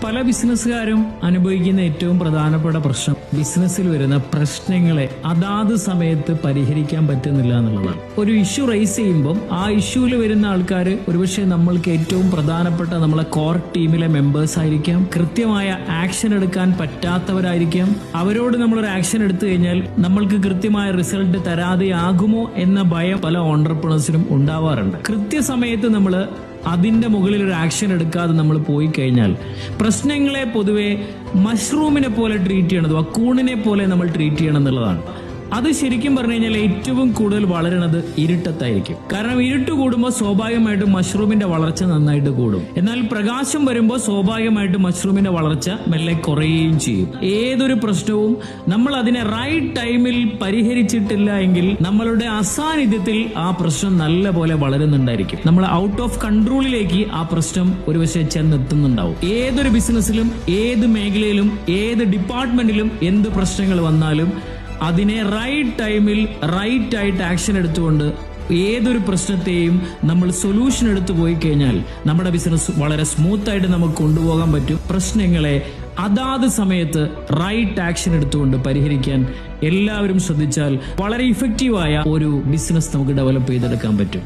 പല ബിസിനസ്സുകാരും അനുഭവിക്കുന്ന ഏറ്റവും പ്രധാനപ്പെട്ട പ്രശ്നം ബിസിനസ്സിൽ വരുന്ന പ്രശ്നങ്ങളെ അതാത് സമയത്ത് പരിഹരിക്കാൻ പറ്റുന്നില്ല എന്നുള്ളതാണ്. ഒരു ഇഷ്യൂ റൈസ് ചെയ്യുമ്പോൾ ആ ഇഷ്യൂവിൽ വരുന്ന ആൾക്കാർ ഒരുപക്ഷെ നമ്മൾക്ക് ഏറ്റവും പ്രധാനപ്പെട്ട നമ്മളെ കോർ ടീമിലെ മെമ്പേഴ്സ് ആയിരിക്കാം, കൃത്യമായ ആക്ഷൻ എടുക്കാൻ പറ്റാത്തവരായിരിക്കാം. അവരോട് നമ്മളൊരു ആക്ഷൻ എടുത്തു കഴിഞ്ഞാൽ നമ്മൾക്ക് കൃത്യമായ റിസൾട്ട് തരാതെയാകുമോ എന്ന ഭയം പല ഓണ്ടർപ്രണേഴ്സിനും ഉണ്ടാവാറുണ്ട്. കൃത്യസമയത്ത് നമ്മൾ അതിന്റെ മുകളിൽ ഒരു ആക്ഷൻ എടുക്കാതെ നമ്മൾ പോയി കഴിഞ്ഞാൽ പ്രശ്നങ്ങളെ പൊതുവെ മഷ്റൂമിനെ പോലെ ട്രീറ്റ് ചെയ്യണത്, കൂണിനെ പോലെ നമ്മൾ ട്രീറ്റ് ചെയ്യണം എന്നുള്ളതാണ്. അത് ശരിക്കും പറഞ്ഞു കഴിഞ്ഞാൽ ഏറ്റവും കൂടുതൽ വളരണത് ഇരുട്ടത്തായിരിക്കും. കാരണം ഇരുട്ട് കൂടുമ്പോൾ സ്വാഭാവികമായിട്ടും മഷ്റൂമിന്റെ വളർച്ച നന്നായിട്ട് കൂടും. എന്നാൽ പ്രകാശം വരുമ്പോൾ സ്വാഭാവികമായിട്ടും മഷ്റൂമിന്റെ വളർച്ച മെല്ലെ കുറയുകയും ചെയ്യും. ഏതൊരു പ്രശ്നവും നമ്മൾ അതിനെ റൈറ്റ് ടൈമിൽ പരിഹരിച്ചിട്ടില്ല എങ്കിൽ നമ്മളുടെ അസാന്നിധ്യത്തിൽ ആ പ്രശ്നം നല്ല പോലെ വളരുന്നുണ്ടായിരിക്കും. നമ്മൾ ഔട്ട് ഓഫ് കൺട്രോളിലേക്ക് ആ പ്രശ്നം ഒരുപക്ഷെ ചെന്നെത്തുന്നുണ്ടാവും. ഏതൊരു ബിസിനസ്സിലും ഏത് മേഖലയിലും ഏത് ഡിപ്പാർട്ട്മെന്റിലും എന്ത് പ്രശ്നങ്ങൾ വന്നാലും അതിനെ റൈറ്റ് ടൈമിൽ റൈറ്റ് ആയിട്ട് ആക്ഷൻ എടുത്തുകൊണ്ട് ഏതൊരു പ്രശ്നത്തെയും നമ്മൾ സൊല്യൂഷൻ എടുത്തു പോയി കഴിഞ്ഞാൽ നമ്മുടെ ബിസിനസ് വളരെ സ്മൂത്ത് ആയിട്ട് നമുക്ക് കൊണ്ടുപോകാൻ പറ്റും. പ്രശ്നങ്ങളെ അതാത് സമയത്ത് റൈറ്റ് ആക്ഷൻ എടുത്തുകൊണ്ട് പരിഹരിക്കാൻ എല്ലാവരും ശ്രദ്ധിച്ചാൽ വളരെ ഇഫക്റ്റീവായ ഒരു ബിസിനസ് നമുക്ക് ഡെവലപ്പ് ചെയ്തെടുക്കാൻ പറ്റും.